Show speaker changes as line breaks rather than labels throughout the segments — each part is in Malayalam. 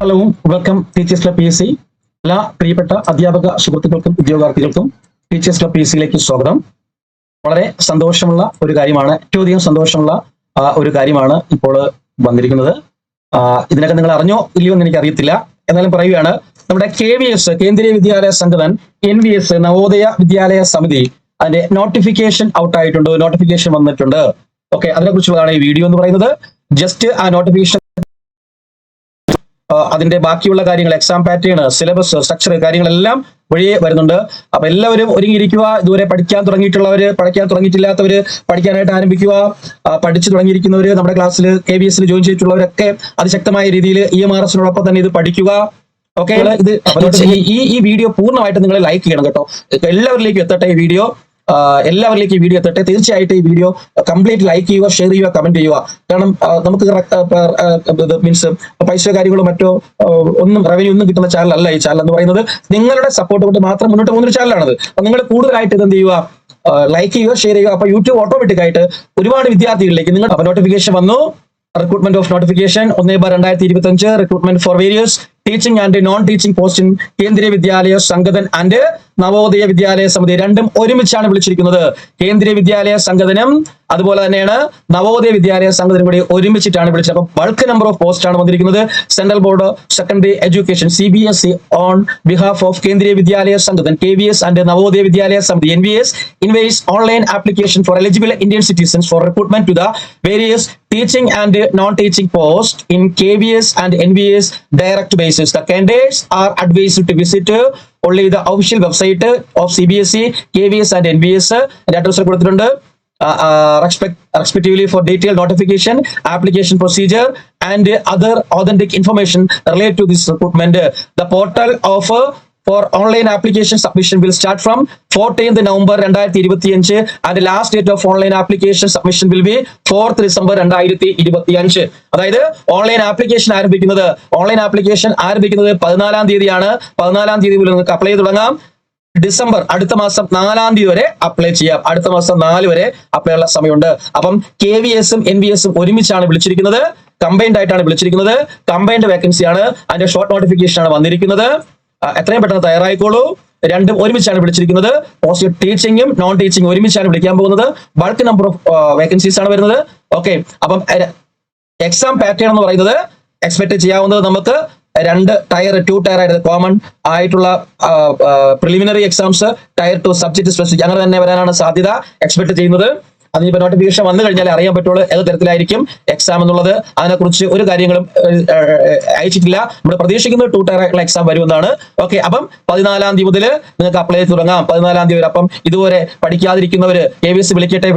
Hello, welcome teachers club PSC. എല്ലാ പ്രിയപ്പെട്ട അധ്യാപക സുഹൃത്തുക്കൾക്കും ഉദ്യോഗാർത്ഥികൾക്കും ടീച്ചേഴ്സ് ക്ലബ് PSCയിലേക്ക് സ്വാഗതം. വളരെ സന്തോഷമുള്ള ഒരു കാര്യമാണ്, ഏറ്റവും അധികം സന്തോഷമുള്ള ഒരു കാര്യമാണ് ഇപ്പോൾ വന്നിരിക്കുന്നത്. ഇതിനൊക്കെ നിങ്ങൾ അറിഞ്ഞോ ഇല്ലയോ എന്ന് എനിക്ക് അറിയത്തില്ല, എന്നാലും പറയുകയാണ്. നമ്മുടെ KVS കേന്ദ്രീയ വിദ്യാലയ സംഘടന, NVS നവോദയ വിദ്യാലയ സമിതി, അതിന്റെ നോട്ടിഫിക്കേഷൻ ഔട്ട് ആയിട്ടുണ്ട്, നോട്ടിഫിക്കേഷൻ വന്നിട്ടുണ്ട്. ഓക്കെ, അതിനെക്കുറിച്ചുള്ളതാണ് ഈ വീഡിയോ എന്ന് പറയുന്നത്. ജസ്റ്റ് ആ നോട്ടിഫിക്കേഷൻ, അതിന്റെ ബാക്കിയുള്ള കാര്യങ്ങൾ, എക്സാം പാറ്റേൺ, സിലബസ്, സ്ട്രക്ചർ, കാര്യങ്ങളെല്ലാം വഴിയേ വരുന്നുണ്ട്. അപ്പൊ എല്ലാവരും ഒരുങ്ങിയിരിക്കുക. ഇതുവരെ പഠിക്കാൻ തുടങ്ങിയിട്ടുള്ളവര്, പഠിക്കാൻ തുടങ്ങിയിട്ടില്ലാത്തവര് പഠിക്കാനായിട്ട് ആരംഭിക്കുക. പഠിച്ചു തുടങ്ങിയിരിക്കുന്നവര്, നമ്മുടെ ക്ലാസ്സിൽ KVS ജോയിൻ ചെയ്തിട്ടുള്ളവരൊക്കെ അതിശക്തമായ രീതിയിൽ EMRS-നോടൊപ്പം തന്നെ ഇത് പഠിക്കുക. ഓക്കെ, ഇത് ഈ വീഡിയോ പൂർണ്ണമായിട്ട് നിങ്ങൾ ലൈക്ക് ചെയ്യണം കേട്ടോ. എല്ലാവരിലേക്കും എത്തട്ടെ ഈ വീഡിയോ, എല്ലാവരിലേക്കും ഈ വീഡിയോ എത്തട്ടെ. തീർച്ചയായിട്ടും ഈ വീഡിയോ കംപ്ലീറ്റ് ലൈക്ക് ചെയ്യുക, ഷെയർ ചെയ്യുക, കമന്റ് ചെയ്യുക. കാരണം നമുക്ക് മീൻസ് പൈസ കാര്യങ്ങളോ മറ്റോ ഒന്നും റവന്യൂ ഒന്നും കിട്ടുന്ന ചാനലല്ല ഈ ചാനൽ എന്ന് പറയുന്നത്. നിങ്ങളുടെ സപ്പോർട്ട് കൊണ്ട് മാത്രം മുന്നോട്ട് പോകുന്ന ചാനലാണത്. അപ്പൊ നിങ്ങൾ കൂടുതലായിട്ട് ഇത് എന്ത് ചെയ്യുക, ലൈക്ക് ചെയ്യുക, ഷെയർ ചെയ്യുക. അപ്പൊ യൂട്യൂബ് ഓട്ടോമാറ്റിക് ആയിട്ട് ഒരുപാട് വിദ്യാർത്ഥികളിലേക്ക് നിങ്ങൾ നോട്ടിഫിക്കേഷൻ വന്നു. Recruitment of notification 1/2025 recruitment for various teaching and non teaching post in Kendriya Vidyalaya Sangathan and Navodaya Vidyalaya സമിതി, രണ്ടും ഒരുമിച്ചാണ് വിളിച്ചിരിക്കുന്നത്. കേന്ദ്രീയ വിദ്യാലയ സംഘടനം അതുപോലെ തന്നെയാണ് നവോദയ വിദ്യാലയ സംഘടന കൂടി ഒരുമിച്ചിട്ടാണ് വിളിച്ചത്. അപ്പൊ ബൾക്ക് നമ്പർ ഓഫ് പോസ്റ്റ് ആണ് വന്നിരിക്കുന്നത്. Central board secondary education CBSE on behalf of Kendriya Vidyalaya Sangathan KVS and Navodaya Vidyalaya Samiti NVS invites online application for eligible Indian citizens for recruitment to the various teaching and non-teaching post in KVS and NVS direct basis. The candidates are advised to visit only the official website of CBSE, KVS and NVS. Address കൊടുത്തിട്ടുണ്ട്. Respectively for detailed notification, application procedure and other authentic information related to this recruitment. The portal of for online application submission will start from 14th November 2025 and the last date of online application submission will be 4th December 2025. അതായത് ഓൺലൈൻ ആപ്ലിക്കേഷൻ ആരംഭിക്കുന്നത് 14ാം തീയതിയാണ്. 14ാം തീയതി മുതൽ നിങ്ങൾക്ക് അപ്ലൈ ചെയ്ത് തുടങ്ങാം. ഡിസംബർ അടുത്ത മാസം 4ാം തീയതി വരെ അപ്ലൈ ചെയ്യാം. അടുത്ത മാസം 4 വരെ അപ്ലൈ ഉള്ള സമയമുണ്ട്. അപ്പം KVS-ഉം NVS-ഉം ഒരുമിച്ചാണ് വിളിച്ചിരിക്കുന്നത്, കമ്പൈൻഡ് ആയിട്ടാണ് വിളിച്ചിരിക്കുന്നത്. കമ്പൈൻഡ് വേക്കൻസിയാണ്, അതിന്റെ ഷോർട്ട് നോട്ടിഫിക്കേഷൻ ആണ് വന്നിരിക്കുന്നത്. എത്രയും പെട്ടെന്ന് തയ്യാറായിക്കോളൂ. രണ്ടും ഒരുമിച്ചാണ് വിളിച്ചിരിക്കുന്നത്. പോസ്റ്റ് ടീച്ചിങ്ങും നോൺ ടീച്ചിങ്ങും ഒരുമിച്ചാണ് വിളിക്കാൻ പോകുന്നത്. ബൾക്ക് നമ്പർ ഓഫ് വേക്കൻസീസ് ആണ് വരുന്നത്. ഓക്കെ, അപ്പം എക്സാം പാറ്റേൺ എന്ന് പറയുന്നത് എക്സ്പെക്ട് ചെയ്യാവുന്നത് നമുക്ക് 2 ടയർ ആയിട്ട് കോമൺ ആയിട്ടുള്ള preliminary exams, tier 2 subject specific, അങ്ങനെ തന്നെ വരാനാണ് സാധ്യത എക്സ്പെക്ട് ചെയ്യുന്നത്. അതിനിപ്പോ നോട്ടിഫിക്കേഷൻ വന്നു കഴിഞ്ഞാൽ അറിയാൻ പറ്റുള്ളൂ ഏത് തരത്തിലായിരിക്കും എക്സാം എന്നുള്ളത്. അതിനെക്കുറിച്ച് ഒരു കാര്യങ്ങളും അയച്ചിട്ടില്ല. നമ്മൾ പ്രതീക്ഷിക്കുന്നത് 2 ടയർ ആയിട്ടുള്ള എക്സാം വരുമെന്നാണ്. ഓക്കെ, അപ്പം 14ാം തീയതി മുതൽ നിങ്ങൾക്ക് അപ്ലൈ ചെയ്ത് തുടങ്ങാം. 14ാം തീയതി വരെ. അപ്പം ഇതുവരെ പഠിക്കാതിരിക്കുന്നവര് KVS വിളിക്കട്ടെ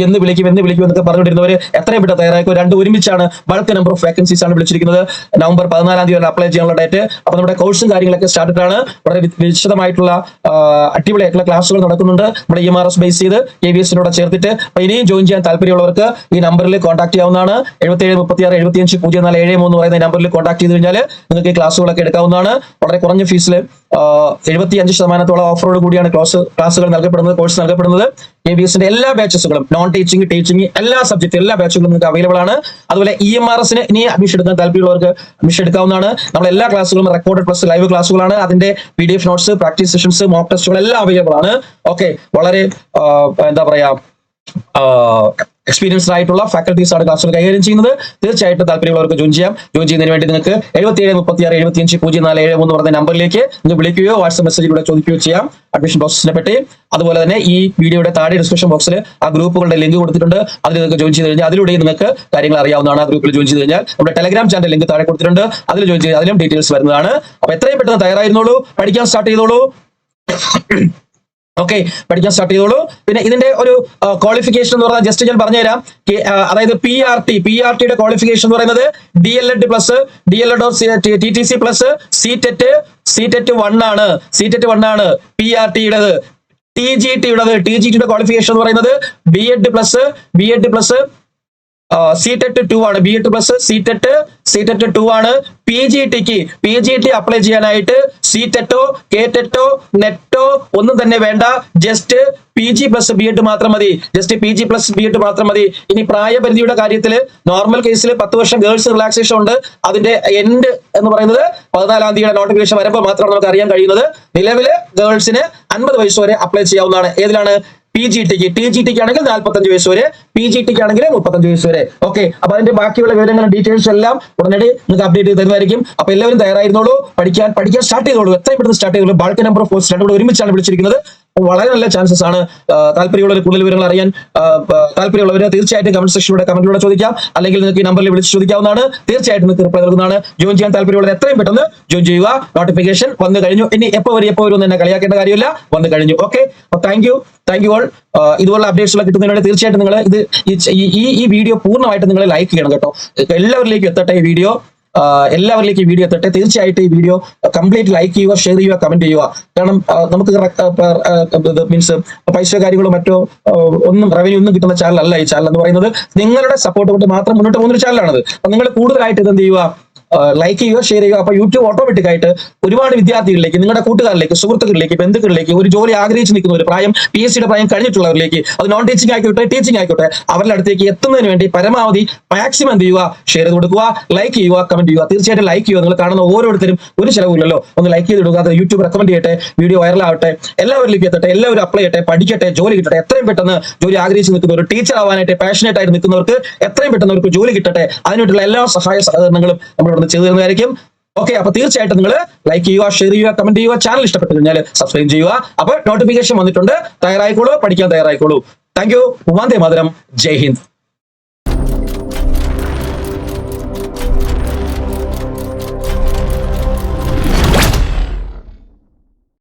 എന്ന് വിളിക്കും എന്നൊക്കെ പറഞ്ഞുകൊണ്ടിരുന്നവര് എത്രയും പെട്ടെന്ന് തയ്യാറാക്കും. രണ്ടും ഒരുമിച്ചാണ്. ബൾക്ക് നമ്പർ ഓഫ് വേക്കൻസീസ് ആണ് വിളിച്ചിരിക്കുന്നത്. നവംബർ 14ാം തീയതി വരെ അപ്ലൈ ചെയ്യാനുള്ള ഡേറ്റ്. അപ്പൊ നമ്മുടെ കോഴ്സും കാര്യങ്ങളൊക്കെ സ്റ്റാർട്ടഡ് ആണ്. വളരെ വിശദമായിട്ടുള്ള അടിപൊളിയായിട്ടുള്ള ക്ലാസ്സുകൾ നടക്കുന്നുണ്ട്. നമ്മുടെ EMRS ബേസ് ചെയ്ത് KVS-നോട് ചേർത്തിട്ട്. അപ്പൊ ഇനിയും ജോയിൻ ചെയ്യാൻ താല്പര്യമുള്ളവർക്ക് ഈ നമ്പറിൽ കോൺടാക്ട് ചെയ്യാവുന്നതാണ്. 77367504 പറയുന്ന നമ്പറിൽ കോൺടാക്ട് ചെയ്ത് കഴിഞ്ഞാൽ നിങ്ങൾക്ക് ഈ ക്ലാസ്സുകളൊക്കെ എടുക്കാവുന്നതാണ്. വളരെ കുറഞ്ഞ ഫീസിൽ 75% ഓഫറോട് കൂടിയാണ് ക്ലാസ്സുകൾ നൽകപ്പെടുന്നത്, കോഴ്സ് നൽകപ്പെടുന്നത്. KVS-ന്റെ എല്ലാ ബാച്ചസുകളും, നോൺ ടീച്ചിങ്, ടീച്ചിങ്, എല്ലാ സബ്ജക്റ്റും, എല്ലാ ബാച്ചുകളും നിങ്ങൾക്ക് അവൈലബിൾ ആണ്. അതുപോലെ EMRS-ന് ഇനി അഡ്മിഷൻ എടുക്കാൻ താല്പര്യമുള്ളവർക്ക് അഡ്മിഷൻ എടുക്കാവുന്നതാണ്. നമ്മൾ എല്ലാ ക്ലാസ്സുകളും റെക്കോർഡഡ് പ്ലസ് ലൈവ് ക്ലാസ്സുകളാണ്. അതിന്റെ PDF notes, practice sessions, mock ടെസ്റ്റുകൾ എല്ലാം അവൈലബിൾ ആണ്. ഓക്കെ, വളരെ എന്താ പറയാ, എക്സ്പീരിയൻസ്ഡ് ആയിട്ടുള്ള ഫാക്കൽറ്റീസ് ആണ് ക്ലാസ്സുകൾ കൈകാര്യം ചെയ്യുന്നത്. തീർച്ചയായിട്ടും താല്പര്യമുള്ളവർക്ക് ജോയിൻ ചെയ്യാം. ജോയിൻ ചെയ്യുന്നതിന് വേണ്ടി നിങ്ങൾക്ക് 77367504 പറഞ്ഞ നമ്പറിലേക്ക് നിങ്ങൾ വിളിക്കുകയോ വാട്സ്ആപ്പ് മെസ്സേജിലൂടെ ചോദിക്കുകയോ ചെയ്യാം അഡ്മിഷൻ പ്രോസസ്സിനെ പറ്റി. അതുപോലെ തന്നെ ഈ വീഡിയോയുടെ താഴെ ഡിസ്ക്രിപ്ഷൻ ബോക്സിൽ ആ ഗ്രൂപ്പുകളുടെ ലിങ്ക് കൊടുത്തിട്ടുണ്ട്. അതിൽ നിങ്ങൾക്ക് ജോയിൻ ചെയ്ത് കഴിഞ്ഞാൽ അതിലൂടെ നിങ്ങൾക്ക് കാര്യങ്ങൾ അറിയാവുന്നതാണ്. ആ ഗ്രൂപ്പിൽ ജോയിൻ ചെയ്ത് കഴിഞ്ഞാൽ നമ്മുടെ ടെലഗ്രാം ചാനൽ ലിങ്ക് താഴെ കൊടുത്തിട്ടുണ്ട്. അതിൽ ജോയിൻ ചെയ്ത് അതിലും ഡീറ്റെയിൽസ് വരുന്നതാണ്. അപ്പൊ എത്രയും പെട്ടെന്ന് തയ്യാറായിരുന്നോളൂ, പഠിക്കാൻ സ്റ്റാർട്ട് ചെയ്തോളൂ. ഓക്കെ, പഠിക്കാൻ സ്റ്റാർട്ട് ചെയ്തോളൂ. പിന്നെ ഇതിന്റെ ഒരു ക്വാളിഫിക്കേഷൻ എന്ന് പറഞ്ഞാൽ ജസ്റ്റ് ഞാൻ പറഞ്ഞുതരാം. അതായത് PRTയുടെ ക്വാളിഫിക്കേഷൻ എന്ന് പറയുന്നത് DLED plus DLED TTC plus CTET 1 ആണ്. CTET 1 ആണ് PRTയുടേത്. TGTയുടെ ക്വാളിഫിക്കേഷൻ എന്ന് പറയുന്നത് BEd പ്ലസ് CTET 2 ആണ്. BEd പ്ലസ് CTET 2 ആണ്. PGT അപ്ലൈ ചെയ്യാനായിട്ട് സീറ്റെറ്റോ കേറ്റെറ്റോ നെറ്റോ ഒന്നും തന്നെ വേണ്ട. ജസ്റ്റ് PG പ്ലസ് BEd മാത്രം മതി. ജസ്റ്റ് PG പ്ലസ് BEd മാത്രം മതി. ഇനി പ്രായപരിധിയുടെ കാര്യത്തിൽ നോർമൽ കേസിൽ 10 വർഷം ഗേൾസ് റിലാക്സേഷൻ ഉണ്ട്. അതിന്റെ എൻഡ് എന്ന് പറയുന്നത് 14-ാം തീയതിയുടെ നോട്ടിഫിക്കേഷൻ വരുമ്പോൾ മാത്രമാണ് നമുക്ക് അറിയാൻ കഴിയുന്നത്. നിലവില് ഗേൾസിന് 50 വയസ്സ് വരെ അപ്ലൈ ചെയ്യാവുന്നതാണ്. ഏതിലാണ്? PGTക്ക്. TGTക്ക് ആണെങ്കിൽ 45 വയസ്സ് വരെ, PGTക്ക് ആണെങ്കിൽ 35 വയസ്സ് വരെ. ഓക്കെ, അപ്പൊ അതിന്റെ ബാക്കിയുള്ള വിവരങ്ങളും ഡീറ്റെയിൽസ് എല്ലാം ഉടനടി നിങ്ങൾക്ക് അപ്ഡേറ്റ് ചെയ്ത് തരുന്നതായിരിക്കും. അപ്പൊ എല്ലാവരും തയ്യാറായിരുന്നോളൂ, പഠിക്കാൻ സ്റ്റാർട്ട് ചെയ്തോളൂ. എത്രയും പെട്ടെന്ന് സ്റ്റാർട്ട് ചെയ്തോളൂ. ബൾക്ക് നമ്പർ ഓഫ് പോസ്റ്റ് രണ്ടും കൂടെ ഒരുമിച്ചാണ് വിളിച്ചിരിക്കുന്നത്. വളരെ നല്ല ചാൻസസ് ആണ്. താല്പര്യമുള്ളവർ കൂടുതൽ വിവരങ്ങൾ അറിയാൻ താല്പര്യമുള്ളവർ തീർച്ചയായിട്ടും കമന്റ് സെക്ഷനിലൂടെ ചോദിക്കാം. അല്ലെങ്കിൽ നിങ്ങൾക്ക് ഈ നമ്പറിൽ വിളിച്ച് ചോദിക്കാവുന്നതാണ്. തീർച്ചയായിട്ടും നിങ്ങൾക്ക് റിപ്ലൈ നൽകുന്നതാണ്. ജോയിൻ ചെയ്യാൻ താല്പര്യമുള്ളവർ എത്രയും പെട്ടെന്ന് ജോയിൻ ചെയ്യുക. നോട്ടിഫിക്കേഷൻ വന്നു കഴിഞ്ഞു. ഇനി എപ്പോൾ വരും തന്നെ കളിയാക്കേണ്ട കാര്യമില്ല, വന്നു കഴിഞ്ഞു. ഓക്കെ, അപ്പൊ താങ്ക് യു ഓൾ. ഇതുപോലുള്ള അപ്ഡേറ്റ്സ് കിട്ടുന്നതിന് വേണ്ടി തീർച്ചയായിട്ടും നിങ്ങൾ ഈ വീഡിയോ പൂർണ്ണമായിട്ട് നിങ്ങൾ ലൈക്ക് ചെയ്യണം കേട്ടോ. എല്ലാവരിലേക്കും എത്തട്ടെ ഈ വീഡിയോ. എല്ലാവരിലേക്ക് ഈ വീഡിയോ എത്തട്ടെ. തീർച്ചയായിട്ടും ഈ വീഡിയോ കംപ്ലീറ്റ് ലൈക്ക് ചെയ്യുക, ഷെയർ ചെയ്യുക, കമന്റ് ചെയ്യുക. കാരണം നമുക്ക് മീൻസ് പൈസ കാര്യങ്ങളോ മറ്റോ ഒന്നും റവന്യൂ ഒന്നും കിട്ടുന്ന ചാനൽ അല്ല ഈ ചാനൽ എന്ന് പറയുന്നത്. നിങ്ങളുടെ സപ്പോർട്ട് കൊണ്ട് മാത്രം മുന്നോട്ട് പോകുന്ന ഒരു ചാനലാണത്. അപ്പൊ നിങ്ങൾ കൂടുതലായിട്ട് ഇത് എന്ത് ചെയ്യുക, ലൈക്ക് ചെയ്യുക, ഷെയർ ചെയ്യുക. അപ്പൊ യൂട്യൂബ് ഓട്ടോമാറ്റിക് ആയിട്ട് ഒരുപാട് വിദ്യാർത്ഥികളിലേക്ക്, നിങ്ങളുടെ കൂട്ടുകാരിലേക്ക്, സുഹൃത്തുക്കളിലേക്ക്, ബന്ധുക്കളിലേക്ക്, ഒരു ജോലി ആഗ്രഹിച്ച് നിൽക്കുന്ന ഒരു പ്രായം, PSCയുടെ പ്രായം കഴിഞ്ഞിട്ടുള്ളവരിലേക്ക്, അത് നോൺ ടീച്ചിങ് ആയിക്കോട്ടെ ടീച്ചിങ് ആയിക്കോട്ടെ, അവരുടെ അടുത്തേക്ക് എത്തുന്നതിന് വേണ്ടി പരമാവധി മാക്സിമം എന്ത് ചെയ്യുക, ഷെയർ ചെയ്ത് കൊടുക്കുക, ലൈക്ക് ചെയ്യുക, കമന്റ് ചെയ്യുക. തീർച്ചയായിട്ടും ലൈക്ക് ചെയ്യുക. നിങ്ങൾ കാണുന്ന ഓരോരുത്തരും ഒരു ചിലവില്ലല്ലോ, ഒന്ന് ലൈക്ക് ചെയ്ത് കൊടുക്കുക. അത് യൂട്യൂബ് റെക്കമെൻഡ് ചെയ്യട്ടെ, വീഡിയോ വൈറലാവട്ടെ, എല്ലാവരിലേക്ക് എത്തട്ടെ, എല്ലാവരും അപ്ലൈ ചെയ്യട്ടെ, പഠിക്കട്ടെ, ജോലി കിട്ടട്ടെ. എത്രയും പെട്ടെന്ന് ജോലി ആഗ്രഹിച്ച് നിൽക്കുന്ന ഒരു ടീച്ചർ ആവാനായിട്ട് പാഷനേറ്റ് ആയിട്ട് നിൽക്കുന്നവർക്ക് എത്രയും പെട്ടെന്ന് അവർക്ക് ജോലി കിട്ടട്ടെ. അതിനായിട്ടുള്ള എല്ലാ സഹായ സഹകരണങ്ങളും നമ്മൾ ഇവിടെ ചെയ്തു തരുന്നതായിരിക്കും. ഓക്കെ, അപ്പൊ തീർച്ചയായിട്ടും നിങ്ങൾ ലൈക്ക് ചെയ്യുക, ഷെയർ ചെയ്യുക, കമന്റ് ചെയ്യുക. ചാനൽ ഇഷ്ടപ്പെട്ടു കഴിഞ്ഞാൽ സബ്സ്ക്രൈബ് ചെയ്യുക. അപ്പൊ നോട്ടിഫിക്കേഷൻ വന്നിട്ടുണ്ട്. തയ്യാറായിക്കോളൂ, പഠിക്കാൻ തയ്യാറായിക്കോളൂ. Thank you. വന്ദേ മാതരം. ജയ് ഹിന്ദ്.